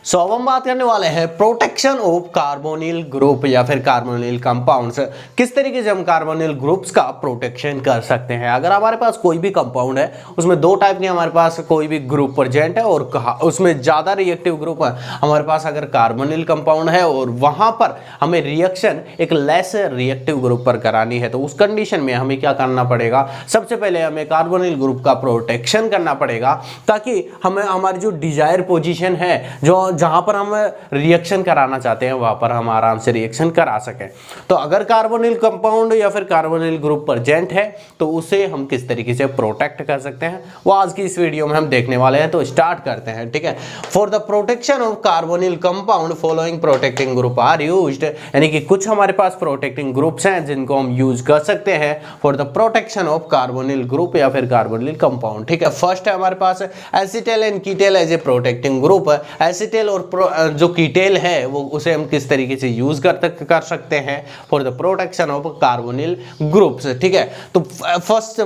सो अब हम बात करने वाले हैं प्रोटेक्शन ऑफ कार्बोनिल ग्रुप या फिर कार्बोनिल कंपाउंड्स। किस तरीके से हम कार्बोनिल ग्रुप्स का प्रोटेक्शन कर सकते हैं। अगर हमारे पास कोई भी कंपाउंड है, उसमें दो टाइप के हमारे पास कोई भी ग्रुप प्रेजेंट है और उसमें ज़्यादा रिएक्टिव ग्रुप है हमारे पास, अगर कार्बोनिल कंपाउंड है और वहाँ पर हमें रिएक्शन एक लेस रिएक्टिव ग्रुप पर करानी है, तो उस कंडीशन में हमें क्या करना पड़ेगा, सबसे पहले हमें कार्बोनिल ग्रुप का प्रोटेक्शन करना पड़ेगा, ताकि हमें हमारी जो डिजायर पोजीशन है, जो जहां पर हम रिएक्शन कराना चाहते हैं वहां पर हम आराम से रिएक्शन करा सकें। तो अगर कार्बोनिल कंपाउंड या फिर कार्बोनिल ग्रुप प्रेजेंट है तो उसे हम किस तरीके से प्रोटेक्ट कर सकते हैं, वो आज की इस वीडियो में हम देखने वाले हैं। तो स्टार्ट करते हैं, ठीक है। For the protection of carbonyl compound following protecting group are used, यानी कि कुछ हमारे पास प्रोटेक्टिंग ग्रुप्स हैं जिनको हम यूज कर सकते हैं for the protection of carbonyl group या फिर कार्बोनिल कंपाउंड, ठीक है। फर्स्ट है हमारे पास acetal and ketal as a protecting group. Acetal और जो कीटेल है वो उसे हम किस तरीके से यूज कर सकते हैं for the protection of carbonyl groups, ठीक है। तो फर्स्ट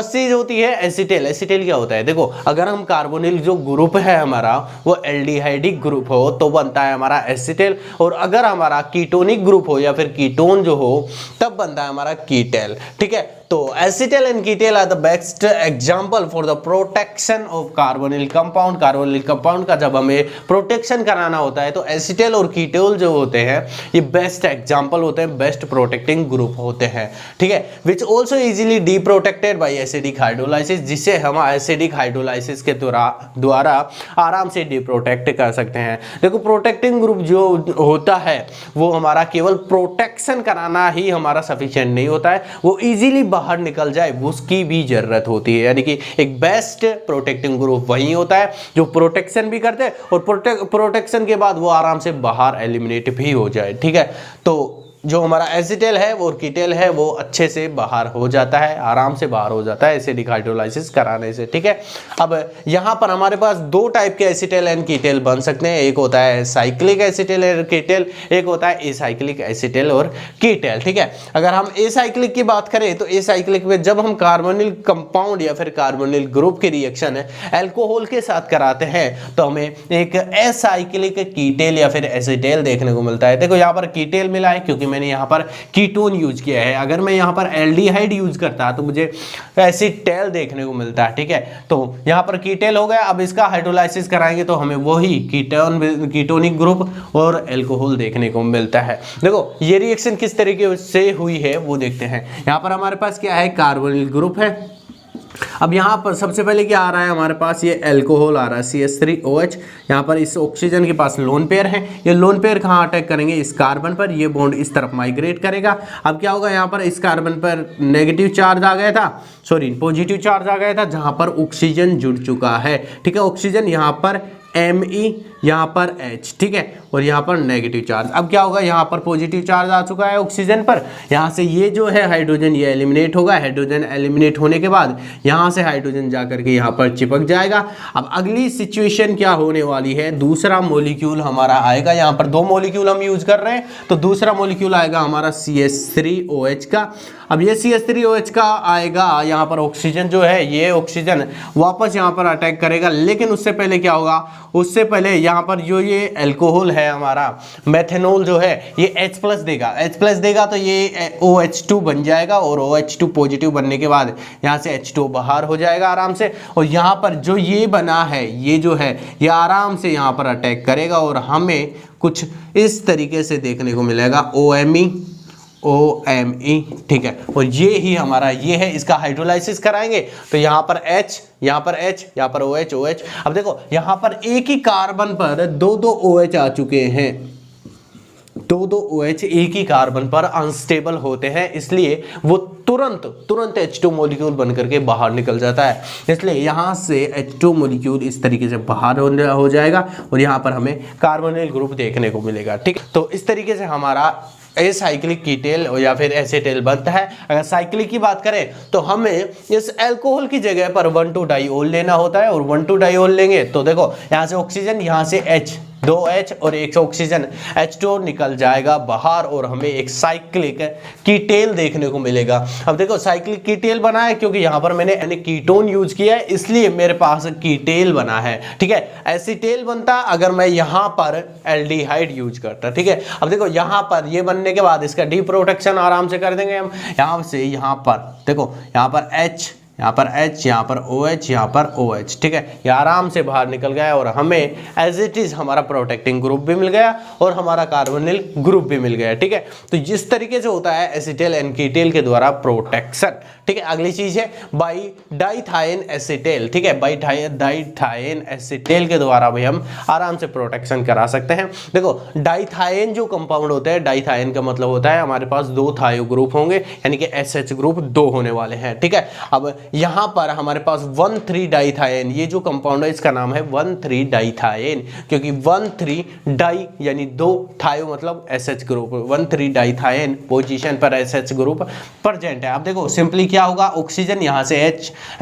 चीज होती है एसिटेल। एसिटेल क्या होता है, देखो अगर हम कार्बोनिल जो ग्रुप है हमारा वो एल्डिहाइडिक ग्रुप हो तो बनता है हमारा एसिटेल, और अगर हमारा कीटोनिक ग्रुप हो या फिर कीटोन जो हो तब बनता है हमारा कीटेल, ठीक है। तो acetal and ketal are the best example for the protection of carbonyl compound. Carbonyl compound का जब हमें प्रोटेक्शन कराना होता है तो एसिटेल और कीटेल जो होते हैं ये बेस्ट एग्जांपल होते हैं, बेस्ट प्रोटेक्टिंग ग्रुप होते हैं, ठीक है। Which also easily D protected by acidic hydrolysis, जिसे हम एसिडिक हाइड्रोलाइसिस के द्वारा आराम से डी प्रोटेक्ट कर सकते हैं। देखो प्रोटेक्टिंग ग्रुप जो होता है वो हमारा केवल प्रोटेक्शन कराना ही हमारा सफिशिएंट नहीं होता है, वो इजीली बाहर निकल जाए उसकी भी जरूरत होती है। यानी कि एक बेस्ट प्रोटेक्टिंग ग्रुप वही होता है जो प्रोटेक्शन भी करते हैं और प्रोटेक्शन के बाद वो आराम से बाहर एलिमिनेट भी हो जाए, ठीक है। तो जो हमारा एसिटेल है और कीटेल है वो अच्छे से बाहर हो जाता है, आराम से बाहर हो जाता है एसिडिक हाइड्रोलाइसिस कराने से, ठीक है। अब यहाँ पर हमारे पास दो टाइप के एसिटेल एंड कीटेल बन सकते हैं, एक होता है साइक्लिक एसिटेल और कीटेल, एक होता है एसाइक्लिक एसिटेल और कीटेल, ठीक है। अगर हम एसाइक्लिक की बात करें तो एसाइक्लिक में जब हम कार्बोनिल कंपाउंड या फिर कार्बोनिल ग्रुप की रिएक्शन है एल्कोहल के साथ कराते हैं तो हमें एक एसाइक्लिक कीटेल या फिर एसिटेल देखने को मिलता है। देखो यहाँ पर कीटेल मिला है क्योंकि मैंने यहाँ पर कीटोन यूज किया है, अगर मैं यहाँ पर एल्डिहाइड यूज करता तो मुझे एसिटेल देखने को मिलता है, ठीक है। तो यहाँ पर कीटेल हो गया, अब इसका हाइड्रोलाइसिस कराएंगे तो हमें वही कीटोनिक ग्रुप और एल्कोहल देखने को मिलता है। देखो ये रिएक्शन किस तरीके से हुई है वो देखते हैं। यहाँ पर हमारे पास क्या है, कार्बोनिल ग्रुप है। अब यहाँ पर सबसे पहले क्या आ रहा है हमारे पास, ये एल्कोहल आ रहा है CH3OH। यहाँ पर इस ऑक्सीजन के पास लोन पेयर है, ये लोन पेयर कहाँ अटैक करेंगे, इस कार्बन पर, ये बॉन्ड इस तरफ माइग्रेट करेगा। अब क्या होगा, यहाँ पर इस कार्बन पर नेगेटिव चार्ज आ गया था, सॉरी पॉजिटिव चार्ज आ गया था जहाँ पर ऑक्सीजन जुड़ चुका है, ठीक है। ऑक्सीजन यहाँ पर Me, यहाँ पर H, ठीक है, और यहाँ पर नेगेटिव चार्ज। अब क्या होगा, यहाँ पर पॉजिटिव चार्ज आ चुका है ऑक्सीजन पर, यहाँ से ये जो है हाइड्रोजन ये एलिमिनेट होगा। हाइड्रोजन एलिमिनेट होने के बाद यहाँ से हाइड्रोजन जा करके यहाँ पर चिपक जाएगा। अब अगली सिचुएशन क्या होने वाली है, दूसरा मॉलिक्यूल हमारा आएगा। यहाँ पर दो मॉलिक्यूल हम यूज कर रहे हैं तो दूसरा मॉलिक्यूल आएगा हमारा CH3OH का। अब ये CH3OH का आएगा, यहाँ पर ऑक्सीजन जो है ये ऑक्सीजन वापस यहाँ पर अटैक करेगा, लेकिन उससे पहले क्या होगा, उससे पहले यहाँ पर जो ये एल्कोहल है हमारा मेथेनॉल जो है ये H+ देगा, H+ देगा तो ये OH2 बन जाएगा, और OH2 पॉजिटिव बनने के बाद यहाँ से H2 बाहर हो जाएगा आराम से, और यहाँ पर जो ये बना है ये जो है ये आराम से यहाँ पर अटैक करेगा और हमें कुछ इस तरीके से देखने को मिलेगा OMe, ठीक है। और ये ही हमारा ये है, इसका हाइड्रोलाइसिस कराएंगे तो यहाँ पर H, यहाँ पर H, यहाँ पर OH। अब देखो यहाँ पर एक ही कार्बन पर दो OH आ चुके हैं, दो OH एक ही कार्बन पर अनस्टेबल होते हैं, इसलिए वो तुरंत H2 मॉलिक्यूल बन करके बाहर निकल जाता है। इसलिए यहाँ से H2 मॉलिक्यूल इस तरीके से बाहर हो जाएगा और यहाँ पर हमें कार्बोनिल ग्रुप देखने को मिलेगा, ठीक। तो इस तरीके से हमारा एसाइक्लिक कीटेल या फिर एसिटेल बनता है। अगर साइक्लिक की बात करें तो हमें इस अल्कोहल की जगह पर 1,2-डाइओल लेना होता है, और 1,2-डाइओल लेंगे तो देखो यहाँ से ऑक्सीजन, यहाँ से H, 2H और एक ऑक्सीजन H2O निकल जाएगा बाहर और हमें एक साइक्लिक कीटेल देखने को मिलेगा। अब देखो साइक्लिक कीटेल बना है क्योंकि यहाँ पर मैंने कीटोन यूज किया है, इसलिए मेरे पास कीटेल बना है। ठीक है, एसीटेल बनता अगर मैं यहाँ पर एल्डिहाइड यूज करता। ठीक है, अब देखो यहाँ पर ये बनने के बाद इसका डी प्रोटेक्शन आराम से कर देंगे हम। यहाँ से यहाँ पर देखो, यहाँ पर H, यहाँ पर H, यहाँ पर OH, यहाँ पर OH। ठीक है, ये आराम से बाहर निकल गया और हमें एज इट इज हमारा प्रोटेक्टिंग ग्रुप भी मिल गया और हमारा कार्बोनिल ग्रुप भी मिल गया। ठीक है, तो जिस तरीके से होता है एसिटेल एंड कीटेल के द्वारा प्रोटेक्शन। ठीक है, अगली चीज है बाई डाइथाइन एसिटेल। ठीक है, बाई डाइथाइन एसिटेल के द्वारा भी हम आराम से प्रोटेक्शन करा सकते हैं। देखो डाइथाइन जो कंपाउंड होता है, डाइथाइन का मतलब होता है हमारे पास 2 थायो ग्रुप होंगे, यानी कि SH ग्रुप 2 होने वाले हैं। ठीक है, अब यहाँ पर हमारे पास 1,3 डाइथाइन, ये जो कंपाउंड है इसका नाम है 1,3 डाइथाइन, क्योंकि 1,3 डाई यानी 2 थायो मतलब SH ग्रुप, 1,3 डाइथाइन पोजीशन पर SH ग्रुप प्रेजेंट है। अब देखो सिंपली क्या होगा, ऑक्सीजन यहाँ से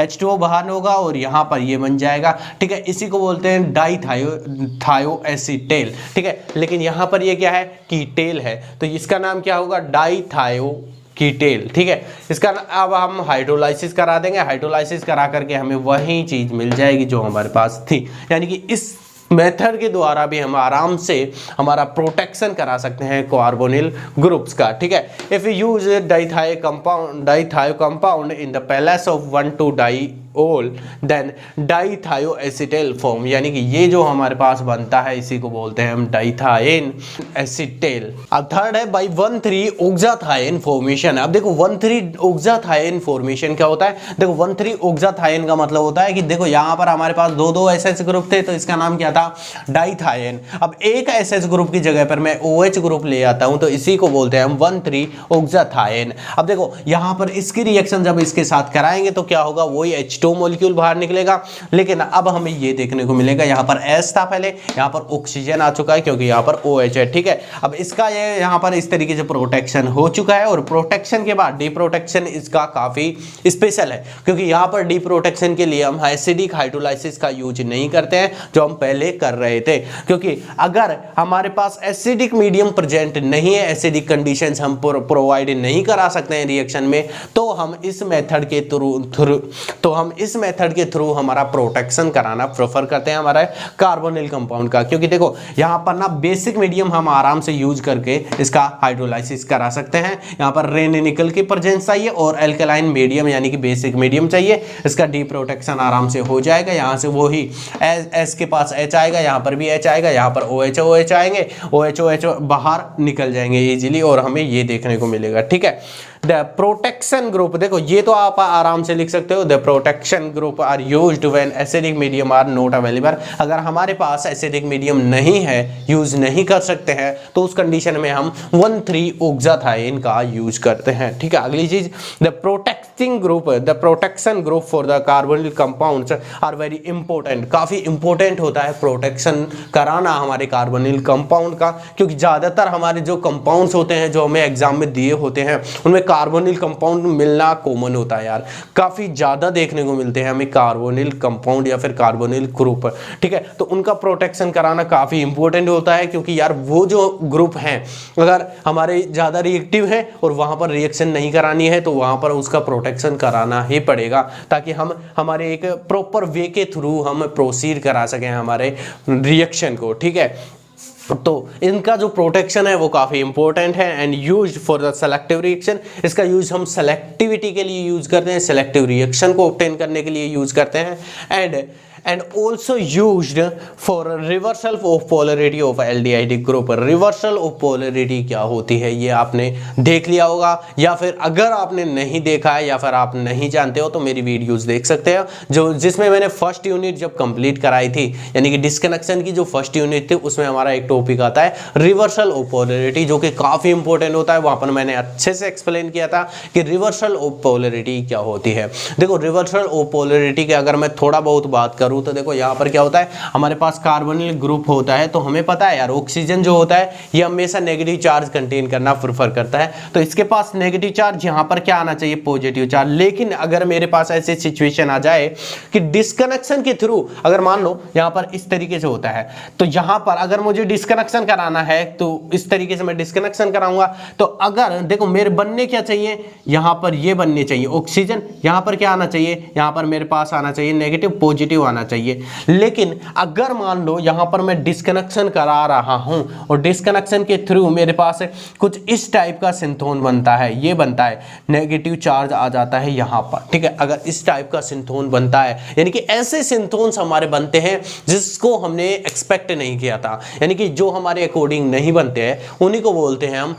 H2O बाहर होगा और यहाँ पर ये बन जाएगा। ठीक है, इसी को बोलते हैं डाइथायो एसीटेल। ठीक है, लेकिन यहाँ पर ये क्या है, कीटेल है, तो इसका नाम क्या होगा, डाइथायो कीटेल। ठीक है, इसका अब हम हाइड्रोलाइसिस करा देंगे, हाइड्रोलाइसिस करा करके हमें वही चीज मिल जाएगी जो हमारे पास थी, यानी कि इस मेथड के द्वारा भी हम आराम से हमारा प्रोटेक्शन करा सकते हैं कार्बोनिल ग्रुप्स का। ठीक है, if you use dithio compound in the place of 1,2 diol then dithio acetal form, यानी कि ये जो हमारे पास बनता है इसी को बोलते हैं हम डाइथाइन एसिटेल। अब थर्ड है बाई 1,3 ऑक्साथाइन फॉर्मेशन। अब देखो 1,3 ऑक्साथाइन फॉर्मेशन क्या होता है, देखो 1,3 ऑक्साथाइन का मतलब होता है कि देखो यहाँ पर हमारे पास 2 SH ग्रुप थे, तो इसका नाम क्या था, डाइथाइन। अब एक SH ग्रुप की जगह पर मैं OH ग्रुप ले आता हूं, तो इसी को बोलते हैं हम 1,3 ऑक्साथाइन। अब देखो यहाँ पर इसकी रिएक्शन जब इसके साथ कराएंगे तो क्या होगा, वही H2 मॉलिक्यूल बाहर निकलेगा, लेकिन अब हमें ये देखने को मिलेगा यहाँ पर S था पहले, यहाँ पर ऑक्सीजन आ चुका है क्योंकि यहाँ पर OH है। ठीक है, अब इसका ये यहाँ पर इस तरीके से प्रोटेक्शन हो चुका है और प्रोटेक्शन के बाद डी प्रोटेक्शन इसका काफी स्पेशल है, क्योंकि यहाँ पर डी प्रोटेक्शन के लिए हम एसिडिक हाइड्रोलाइसिस का यूज नहीं करते हैं जो हम पहले कर रहे थे, क्योंकि अगर हमारे पास एसिडिक मीडियम प्रेजेंट नहीं है, एसिडिक कंडीशंस हम प्रोवाइड नहीं करा सकते हैं रिएक्शन में, तो हम इस मेथड के थ्रू हमारा प्रोटेक्शन कराना प्रेफर करते हैं हमारा कार्बोनिल कंपाउंड का। क्योंकि देखो यहाँ पर ना बेसिक मीडियम हम आराम से यूज करके इसका हाइड्रोलाइसिस करा सकते हैं। यहाँ पर रेन निकल की प्रेजेंस चाहिए और एल्कलाइन मीडियम यानी कि बेसिक मीडियम चाहिए, इसका डी प्रोटेक्शन आराम से हो जाएगा। यहाँ से वही एस के पास H आएगा, यहाँ पर भी H आएगा, यहाँ पर OH आएंगे, OH बाहर निकल जाएंगे इजीली और हमें ये देखने को मिलेगा। ठीक है, द प्रोटेक्शन ग्रुप, देखो ये तो आप आराम से लिख सकते हो, the protection group are used when acidic medium are not available. अगर हमारे पास एसिडिक मीडियम नहीं है, यूज नहीं कर सकते हैं, तो उस कंडीशन में हम 1,3 ऑक्साथाइन का यूज करते हैं। ठीक है, अगली चीज, the protecting group, the protection group for the carbonyl compounds are very important. काफी इंपॉर्टेंट होता है प्रोटेक्शन कराना हमारे कार्बोनिल कंपाउंड का, क्योंकि ज्यादातर हमारे जो कंपाउंड्स होते हैं जो हमें एग्जाम में दिए होते हैं उनमें कार्बोनिल कंपाउंड मिलना कॉमन होता है यार, काफी ज्यादा देखने को मिलते हैं हमें कार्बोनिल कंपाउंड या फिर कार्बोनिल ग्रुप। ठीक है, तो उनका प्रोटेक्शन कराना काफी इंपॉर्टेंट होता है, क्योंकि यार वो जो ग्रुप हैं अगर हमारे ज्यादा रिएक्टिव है और वहां पर रिएक्शन नहीं करानी है तो वहां पर उसका प्रोटेक्शन कराना ही पड़ेगा, ताकि हम हमारे एक प्रॉपर वे के थ्रू हम प्रोसीड करा सकें हमारे रिएक्शन को। ठीक है, तो इनका जो प्रोटेक्शन है वो काफ़ी इंपॉर्टेंट है and used for the selective reaction. इसका यूज हम सेलेक्टिविटी के लिए यूज करते हैं, सेलेक्टिव रिएक्शन को ऑब्टेन करने के लिए यूज करते हैं and also used for reversal of polarity of aldehyde group. Reversal of polarity क्या होती है ये आपने देख लिया होगा, या फिर अगर आपने नहीं देखा है या फिर आप नहीं जानते हो तो मेरी वीडियोस देख सकते हो, जो जिसमें मैंने फर्स्ट यूनिट जब कंप्लीट कराई थी, यानी कि डिस्कनेक्शन की जो फर्स्ट यूनिट थी उसमें हमारा एक टॉपिक आता है रिवर्सल ऑफ पोलरिटी, जो कि काफ़ी इंपॉर्टेंट होता है। वहाँ पर मैंने अच्छे से एक्सप्लेन किया था कि रिवर्सल ऑफ पोलरिटी क्या होती है। देखो रिवर्सल ऑफ पोलरिटी की अगर मैं थोड़ा बहुत बात करूँ करूँ तो देखो यहाँ पर क्या होता है, हमारे पास कार्बोनिल ग्रुप होता है, तो हमें पता है यार ऑक्सीजन जो होता है ये हमेशा नेगेटिव चार्ज कंटेन करना प्रेफर करता है, तो इसके पास नेगेटिव चार्ज यहाँ पर क्या आना चाहिए, पॉजिटिव चार्ज। लेकिन अगर मेरे पास ऐसी सिचुएशन आ जाए कि डिस्कनेक्शन के थ्रू, अगर मान लो यहाँ पर इस तरीके से होता है, तो यहाँ पर अगर मुझे डिस्कनेक्शन कराना है तो इस तरीके से मैं डिस्कनेक्शन कराऊंगा, तो अगर देखो मेरे बनने क्या चाहिए, यहाँ पर ये बनने चाहिए ऑक्सीजन, यहाँ पर क्या आना चाहिए, यहाँ पर मेरे पास आना चाहिए नेगेटिव, पॉजिटिव आना चाहिए। लेकिन अगर मान लो यहाँ पर मैं डिस्कनेक्शन करा रहा हूँ और डिस्कनेक्शन के थ्रू मेरे पास कुछ इस टाइप का सिंथोन बनता है, ये बनता है, नेगेटिव चार्ज आ जाता है यहाँ पर, ठीक है। अगर इस टाइप का सिंथोन बनता है, यानी कि ऐसे सिंथोन्स हमारे बनते हैं जिसको हमने एक्सपेक्ट नहीं किया था, यानी कि जो हमारे अकॉर्डिंग नहीं बनते हैं, उन्हीं को बोलते हैं हम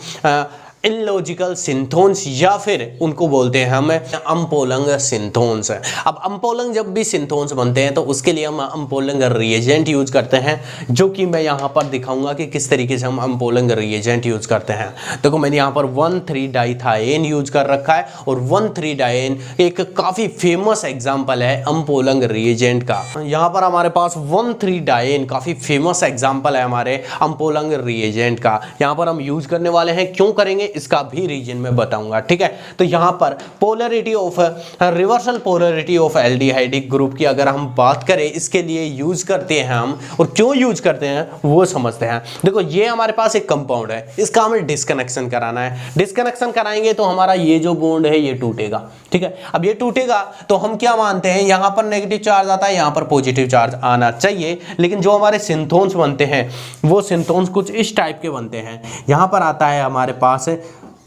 इलॉजिकल सिंथोन्स, या फिर उनको बोलते हैं हम अम्पोलंग सिंथोन्स। अब अम्पोलंग जब भी सिंथोन्स बनते हैं तो उसके लिए हम अम्पोलंग रिएजेंट यूज करते हैं, जो कि मैं यहाँ पर दिखाऊंगा कि किस तरीके से हम अम्पोलंग रिएजेंट यूज करते हैं। देखो मैंने यहाँ पर 1,3-डाइथाएन यूज कर रखा है, और 1,3-डाइएन एक काफ़ी फेमस एग्जाम्पल है अम्पोलंग रिएजेंट का। यहाँ पर हमारे पास 1,3-डाइएन काफ़ी फेमस एग्जाम्पल है हमारे अम्पोलंग रिएजेंट का। यहाँ पर हम यूज करने वाले हैं, क्यों करेंगे इसका भी रीजन मैं बताऊंगा, ठीक है। तो यहां पर polarity of reversal polarity of aldehydic group की अगर हम बात करें, इसके लिए यूज करते हैं हम, और क्यों यूज करते हैं वो समझते हैं। देखो ये हमारे पास एक कंपाउंड है, इसका हमें डिस्कनेक्शन कराना है, डिस्कनेक्शन कराएंगे तो हमारा ये जो बॉन्ड है ये टूटेगा, ठीक है। अब ये टूटेगा तो हम क्या मानते हैं, यहां पर नेगेटिव चार्ज आता है, यहां पर पॉजिटिव चार्ज आना चाहिए, लेकिन जो हमारे सिंथोन्स बनते हैं वो सिंथोन्स कुछ इस टाइप के बनते हैं। यहां पर आता है हमारे पास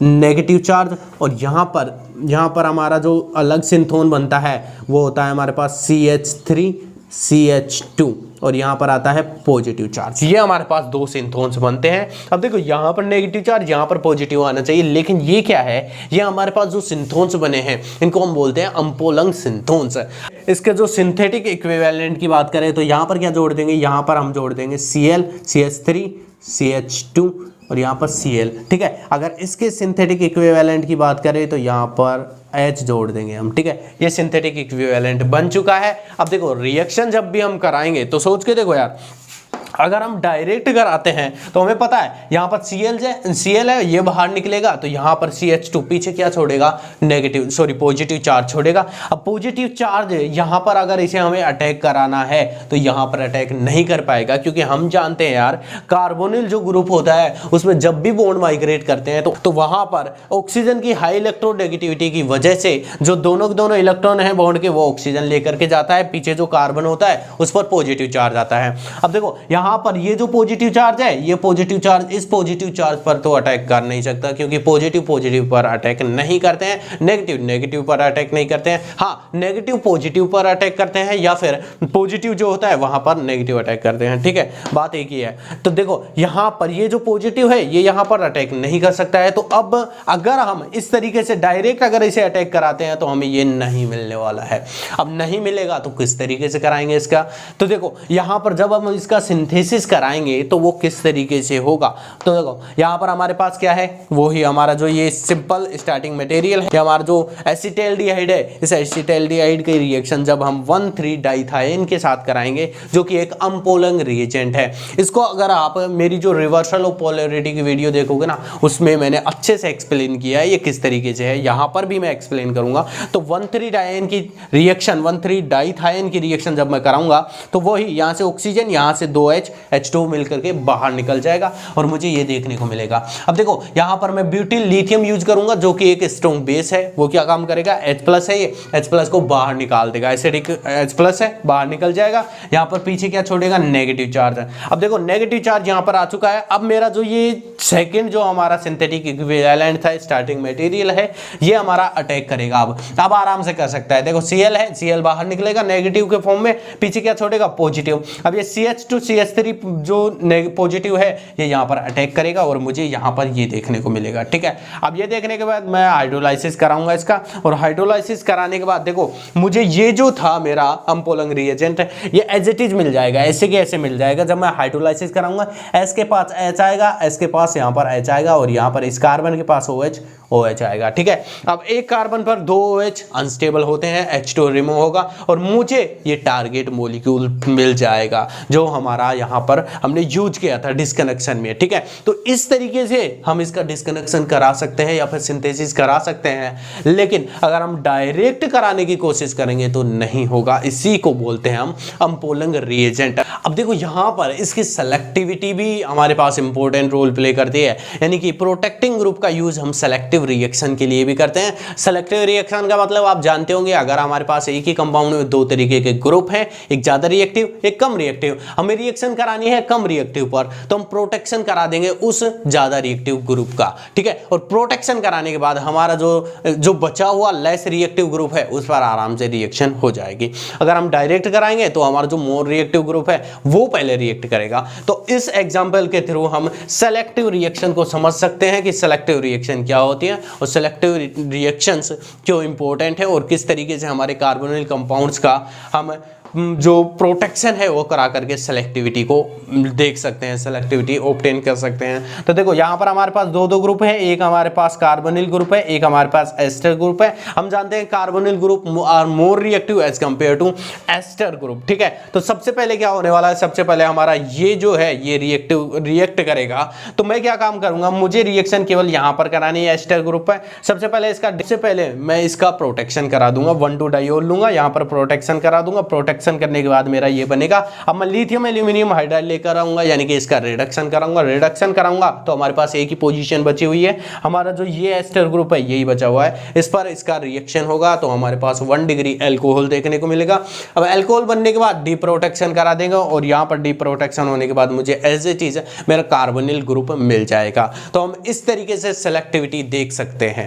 नेगेटिव चार्ज, और यहाँ पर हमारा जो अलग सिंथोन बनता है वो होता है हमारे पास CH3 CH2, और यहाँ पर आता है पॉजिटिव चार्ज। ये हमारे पास दो सिंथोन्स बनते हैं। अब देखो यहाँ पर नेगेटिव चार्ज, यहाँ पर पॉजिटिव आना चाहिए, लेकिन ये क्या है, ये हमारे पास जो सिंथोन्स बने हैं इनको हम बोलते हैं अम्पोलंग सिंथोन्स। इसके जो सिंथेटिक इक्विवेलेंट की बात करें तो यहाँ पर क्या जोड़ देंगे, यहाँ पर हम जोड़ देंगे Cl CH3 CH2 और यहाँ पर Cl, ठीक है। अगर इसके सिंथेटिक इक्विवेलेंट की बात करें तो यहाँ पर H जोड़ देंगे हम, ठीक है। ये सिंथेटिक इक्विवेलेंट बन चुका है। अब देखो रिएक्शन जब भी हम कराएंगे तो सोच के देखो यार, अगर हम डायरेक्ट कराते हैं तो हमें पता है यहाँ पर Cl है, ये बाहर निकलेगा, तो यहाँ पर CH2 पीछे क्या छोड़ेगा, पॉजिटिव चार्ज छोड़ेगा। अब पॉजिटिव चार्ज यहाँ पर अगर इसे हमें अटैक कराना है तो यहाँ पर अटैक नहीं कर पाएगा, क्योंकि हम जानते हैं यार कार्बोनिल जो ग्रुप होता है उसमें जब भी बॉन्ड माइग्रेट करते हैं तो वहाँ पर ऑक्सीजन की हाई इलेक्ट्रोनेगेटिविटी की वजह से जो दोनों इलेक्ट्रॉन है बॉन्ड के, वो ऑक्सीजन लेकर के जाता है, पीछे जो कार्बन होता है उस पर पॉजिटिव चार्ज आता है। अब देखो यहाँ पर ये जो पॉजिटिव चार्ज है, ये पॉजिटिव चार्ज इस पॉजिटिव चार्ज पर तो अटैक कर नहीं सकता, क्योंकि पॉजिटिव पर अटैक नहीं करते हैं, नेगेटिव पर अटैक नहीं करते हैं। हाँ, नेगेटिव पॉजिटिव पर अटैक करते हैं, या फिर पॉजिटिव जो होता है वहां पर नेगेटिव अटैक करते हैं, ठीक है। बात एक ही है। तो देखो यहाँ पर ये जो पॉजिटिव है ये यहाँ पर अटैक नहीं कर सकता है। तो अब अगर हम इस तरीके से डायरेक्ट अगर इसे अटैक कराते हैं तो हमें ये नहीं मिलने वाला है। अब नहीं मिलेगा तो किस तरीके से कराएंगे इसका, तो देखो यहाँ पर जब हम इसका सिंथेसिस कराएंगे तो वो किस तरीके से होगा। तो देखो यहाँ पर हमारे पास क्या है, वो ही हमारा जो ये सिंपल स्टार्टिंग मटेरियल है, हमारा जो एसिटाल्डिहाइड है, इस एसिटाल्डिहाइड की रिएक्शन जब हम 1,3-डाइथाएन के साथ कराएंगे, जो कि एक अम्पोलंग रिएजेंट है। इसको अगर आप मेरी जो रिवर्सल ऑफ पोलैरिटी की वीडियो देखोगे ना, उसमें मैंने अच्छे से एक्सप्लेन किया है ये किस तरीके से है, यहाँ पर भी मैं एक्सप्लेन करूंगा। तो 1,3-डाइएन की रिएक्शन, 1,3-डाइथाएन की रिएक्शन जब मैं कराऊंगा तो वही यहाँ से ऑक्सीजन, यहाँ से 2H H2 मिलकर के बाहर निकल जाएगा और मुझे ये देखने को मिलेगा। अब देखो यहाँ पर मैं ब्यूटिल लिथियम यूज करूंगा, जो कि एक स्ट्रॉन्ग बेस है। वो क्या काम करेगा, H+ है, ये H+ को बाहर निकाल देगा, एसिडिक H+ है, बाहर निकल जाएगा। यहाँ पर पीछे क्या छोड़ेगा, नेगेटिव चार्ज है। अब देखो नेगेटिव चार्ज यहाँ पर आ चुका है। अब मेरा जो ये सेकेंड जो हमारा सिंथेटिक इक्विवेलेंट था, स्टार्टिंग मटेरियल है, ये हमारा अटैक करेगा। अब आराम से कर सकता है। देखो Cl है, Cl बाहर निकलेगा नेगेटिव के फॉर्म में, पीछे क्या छोड़ेगा, पॉजिटिव। अब ये CH2 CH3 H3 जो पॉजिटिव है ये यहाँ पर अटैक करेगा और मुझे यहाँ पर ये देखने को मिलेगा। ठीक है, अब ये देखने के बाद मैं हाइड्रोलाइसिस कराऊंगा इसका, और हाइड्रोलाइसिस कराने के बाद देखो मुझे ये जो था मेरा अम्पोलंग रिएजेंट ये एज इट इज मिल जाएगा, ऐसे के ऐसे मिल जाएगा। जब मैं हाइड्रोलाइसिस कराऊंगा S के पास H आएगा, S के पास यहाँ पर H आएगा, और यहाँ पर इस कार्बन के पास OH आएगा। ठीक है, अब एक कार्बन पर 2 OH अनस्टेबल होते हैं, H2 रिमूव होगा और मुझे ये टारगेट मॉलिक्यूल मिल जाएगा जो हमारा यहाँ पर हमने यूज किया था डिस्कनेक्शन में। ठीक है, तो इस तरीके से हम इसका डिस्कनेक्शन करा सकते हैं या फिर सिंथेसिस करा सकते हैं, लेकिन अगर हम डायरेक्ट कराने की कोशिश करेंगे तो नहीं होगा। इसी को बोलते हैं हम अम्पोलंग रिएजेंट। अब देखो यहाँ पर इसकी सेलेक्टिविटी भी हमारे पास इंपॉर्टेंट रोल प्ले करती है, यानी कि प्रोटेक्टिंग ग्रुप का यूज हम सेलेक्टिव रिएक्शन के लिए भी करते हैं। सेलेक्टिव रिएक्शन का मतलब आप जानते होंगे, अगर हमारे पास एक ही कंपाउंड में 2 तरीके के ग्रुप हैं, एक ज्यादा रिएक्टिव एक कम रिएक्टिव, हमें रिएक्शन करानी है कम रिएक्टिव पर, तो हम प्रोटेक्शन करा देंगे उस ज्यादा रिएक्टिव ग्रुप का। ठीक है, और प्रोटेक्शन कराने के बाद हमारा जो बचा हुआ लेस रिएक्टिव ग्रुप है उस पर आराम से रिएक्शन हो जाएगी। अगर हम डायरेक्ट कराएंगे तो हमारा जो मोर रिएक्टिव ग्रुप है वो पहले रिएक्ट करेगा। तो इस एग्जांपल के थ्रू हम सेलेक्टिव रिएक्शन को समझ सकते हैं कि सेलेक्टिव रिएक्शन क्या होती है और सेलेक्टिव रिएक्शंस क्यों इंपॉर्टेंट है, और किस तरीके से हमारे कार्बोनिल कंपाउंड्स का हम जो प्रोटेक्शन है वो करा करके सेलेक्टिविटी को देख सकते हैं, सेलेक्टिविटी ऑब्टेन कर सकते हैं। तो देखो यहाँ पर हमारे पास 2 ग्रुप है, एक हमारे पास कार्बोनिल ग्रुप है, एक हमारे पास एस्टर ग्रुप है। हम जानते हैं carbonyl group are more reactive as compare to ester group. ठीक है, तो सबसे पहले क्या होने वाला है, सबसे पहले हमारा ये जो है ये रिएक्ट करेगा। तो मैं क्या काम करूंगा, मुझे रिएक्शन केवल यहाँ पर करानी है एस्टर ग्रुप पर। सबसे पहले मैं इसका प्रोटेक्शन करा दूंगा, 1,2 डाइयोल लूंगा, यहाँ पर प्रोटेक्शन करा दूंगा। प्रोटेक्शन करने के बाद मेरा ये बनेगा। अब मैं लिथियम एल्यूमिनियम हाइड्राइड लेकर आऊंगा, यानी कि इसका रिडक्शन कराऊंगा तो हमारे पास एक ही पोजीशन बची हुई है। हमारा जो ये एस्टर ग्रुप है यही बचा हुआ है, इस पर इसका रिएक्शन होगा तो हमारे पास 1 डिग्री एल्कोहल देखने को मिलेगा। अब एल्कोहल बनने के बाद डीप्रोटेक्शन करा देगा, और यहाँ पर डीप्रोटेक्शन होने के बाद मुझे एज इट इज मेरा कार्बोनिल ग्रुप मिल जाएगा। तो हम इस तरीके से सेलेक्टिविटी देख सकते हैं।